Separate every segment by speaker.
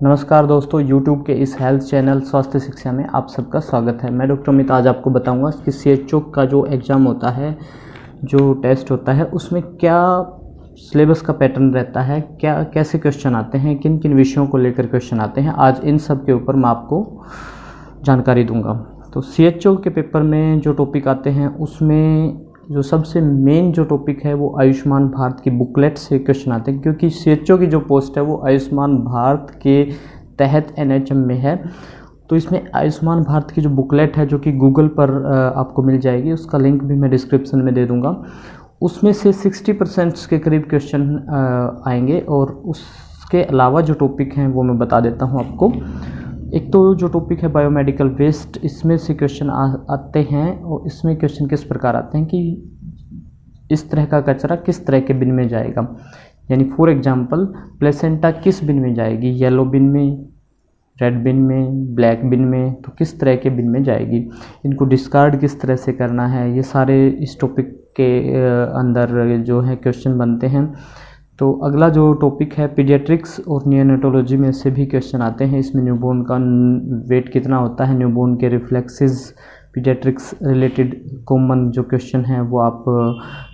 Speaker 1: नमस्कार दोस्तों, YouTube के इस हेल्थ चैनल स्वास्थ्य शिक्षा में आप सबका स्वागत है। मैं डॉक्टर अमित आज आपको बताऊंगा कि CHO का जो एग्ज़ाम होता है, जो टेस्ट होता है, उसमें क्या सिलेबस का पैटर्न रहता है, क्या कैसे क्वेश्चन आते हैं, किन किन विषयों को लेकर क्वेश्चन आते हैं। आज इन सब के ऊपर मैं आपको जानकारी दूंगा। तो CHO के पेपर में जो टॉपिक आते हैं उसमें जो सबसे मेन जो टॉपिक है वो आयुष्मान भारत की बुकलेट से क्वेश्चन आते हैं, क्योंकि CHO की जो पोस्ट है वो आयुष्मान भारत के तहत NHM में है। तो इसमें आयुष्मान भारत की जो बुकलेट है, जो कि गूगल पर आपको मिल जाएगी, उसका लिंक भी मैं डिस्क्रिप्शन में दे दूंगा। उसमें से 60% के करीब क्वेश्चन आएंगे और उसके अलावा जो टॉपिक हैं वो मैं बता देता हूँ आपको। एक तो जो टॉपिक है बायोमेडिकल वेस्ट, इसमें से क्वेश्चन आते हैं और इसमें क्वेश्चन किस प्रकार आते हैं कि इस तरह का कचरा किस तरह के बिन में जाएगा। यानी फॉर एग्जांपल, प्लेसेंटा किस बिन में जाएगी, येलो बिन में, रेड बिन में, ब्लैक बिन में, तो किस तरह के बिन में जाएगी, इनको डिस्कार्ड किस तरह से करना है, ये सारे इस टॉपिक के अंदर जो है क्वेश्चन बनते हैं। तो अगला जो टॉपिक है पीडियाट्रिक्स और नियोनेटोलॉजी में से भी क्वेश्चन आते हैं। इसमें न्यूबॉर्न का वेट कितना होता है, न्यूबॉर्न के रिफ्लेक्सेस, पीडियाट्रिक्स रिलेटेड कॉमन जो क्वेश्चन हैं वो आप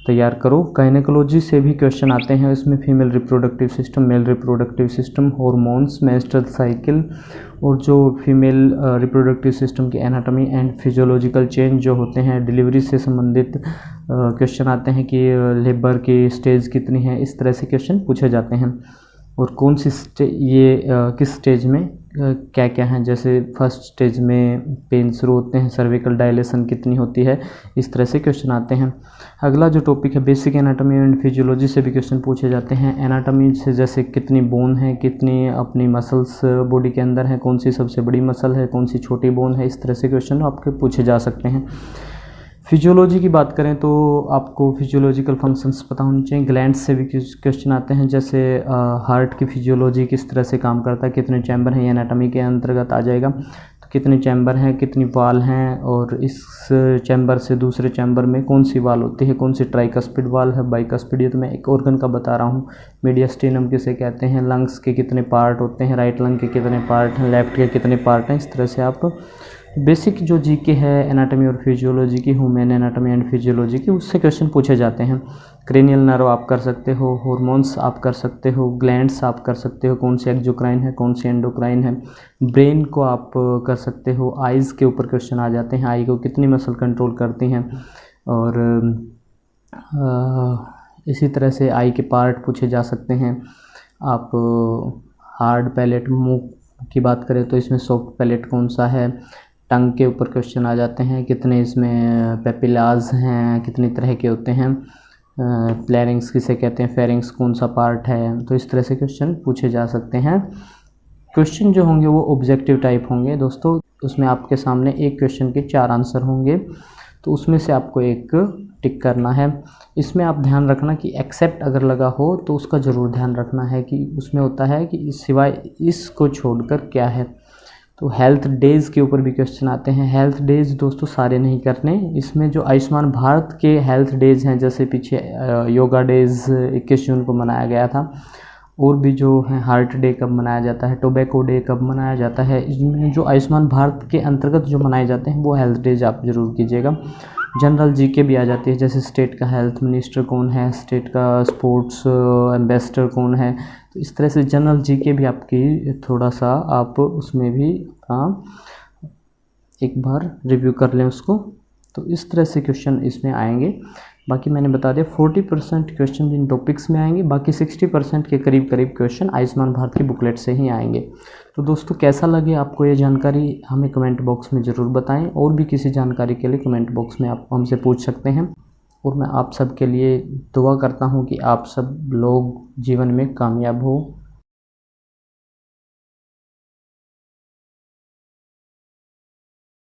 Speaker 1: तैयार करो। गायनेकोलॉजी से भी क्वेश्चन आते हैं, इसमें female reproductive system, male reproductive system, hormones, menstrual cycle और जो फीमेल रिप्रोडक्टिव सिस्टम की एनाटॉमी एंड फिजियोलॉजिकल चेंज जो होते हैं, डिलीवरी से संबंधित क्वेश्चन आते हैं कि लेबर की स्टेज कितनी है, इस तरह से क्वेश्चन पूछे जाते हैं। और कौन सी किस स्टेज में क्या क्या है, जैसे फर्स्ट स्टेज में पेन शुरू होते हैं, सर्विकल डायलेशन कितनी होती है, इस तरह से क्वेश्चन आते हैं। अगला जो टॉपिक है बेसिक एनाटॉमी एंड फिजियोलॉजी से भी क्वेश्चन पूछे जाते हैं। एनाटॉमी से जैसे कितनी बोन है, कितनी अपनी मसल्स बॉडी के अंदर है, कौन सी सबसे बड़ी मसल है, कौन सी छोटी बोन है, इस तरह से क्वेश्चन आपके पूछे जा सकते हैं। फिजियोलॉजी की बात करें तो आपको फिजियोलॉजिकल फंक्शंस पता होने चाहिए। ग्लैंड्स से भी क्वेश्चन आते हैं, जैसे हार्ट की फिजियोलॉजी किस तरह से काम करता है, कितने चैम्बर हैं, ये एनाटॉमी के अंतर्गत आ जाएगा। तो कितने चैम्बर हैं, कितनी वाल हैं, और इस चैम्बर से दूसरे चैम्बर में कौन सी वाल होती है, कौन सी ट्राइकस्पिड वाल है, बाइकस्पिड। ये तो मैं एक ऑर्गन का बता रहा हूँ। मीडियस्टिनम किसे कहते हैं, लंग्स के कितने पार्ट होते हैं, राइट लंग के कितने पार्ट हैं, लेफ्ट के कितने पार्ट हैं, इस तरह से आप बेसिक जो जीके है एनाटॉमी और फिजियोलॉजी की, ह्यूमन एनाटॉमी एंड फिजियोलॉजी की, उससे क्वेश्चन पूछे जाते हैं। क्रेनियल नर्व आप कर सकते हो, हार्मोन्स आप कर सकते हो, ग्लैंड्स आप कर सकते हो, कौन सी एक्सोक्राइन है, कौन सी एंडोक्राइन है, ब्रेन को आप कर सकते हो। आइज़ के ऊपर क्वेश्चन आ जाते हैं, आई को कितनी मसल कंट्रोल करती हैं, और इसी तरह से आई के पार्ट पूछे जा सकते हैं। आप हार्ड पैलेट मुंह की बात करें तो इसमें सॉफ्ट पैलेट कौन सा है। टंग के ऊपर क्वेश्चन आ जाते हैं, कितने इसमें पेपिलाज हैं, कितनी तरह के होते हैं, प्लैरिंग्स किसे कहते हैं, फेरिंग्स कौन सा पार्ट है। तो इस तरह से क्वेश्चन पूछे जा सकते हैं। क्वेश्चन जो होंगे वो ऑब्जेक्टिव टाइप होंगे दोस्तों, उसमें आपके सामने एक क्वेश्चन के 4 आंसर होंगे, तो उसमें से आपको एक टिक करना है। इसमें आप ध्यान रखना कि एक्सेप्ट अगर लगा हो तो उसका ज़रूर ध्यान रखना है कि उसमें होता है कि सिवाय इसको छोड़कर क्या है। तो हेल्थ डेज़ के ऊपर भी क्वेश्चन आते हैं। हेल्थ डेज़ दोस्तों सारे नहीं करने, इसमें जो आयुष्मान भारत के हेल्थ डेज़ हैं, जैसे पीछे योगा डेज़ 21 जून को मनाया गया था, और भी जो है हार्ट डे कब मनाया जाता है, टोबैको डे कब मनाया जाता है, इसमें जो आयुष्मान भारत के अंतर्गत जो मनाए जाते हैं वो हेल्थ डेज आप ज़रूर कीजिएगा। जनरल जीके भी आ जाती है, जैसे स्टेट का हेल्थ मिनिस्टर कौन है, स्टेट का स्पोर्ट्स एम्बेसडर कौन है, तो इस तरह से जनरल जीके भी आपकी थोड़ा सा आप उसमें भी एक बार रिव्यू कर लें उसको। तो इस तरह से क्वेश्चन इसमें आएंगे। बाकी मैंने बता दिया 40% क्वेश्चन इन टॉपिक्स में आएंगे, बाकी 60% के करीब क्वेश्चन आयुष्मान भारत की बुकलेट से ही आएंगे। तो दोस्तों कैसा लगे आपको ये जानकारी, हमें कमेंट बॉक्स में ज़रूर बताएं, और भी किसी जानकारी के लिए कमेंट बॉक्स में आप हमसे पूछ सकते हैं। और मैं आप सब के लिए दुआ करता हूँ कि आप सब लोग जीवन में कामयाब हो।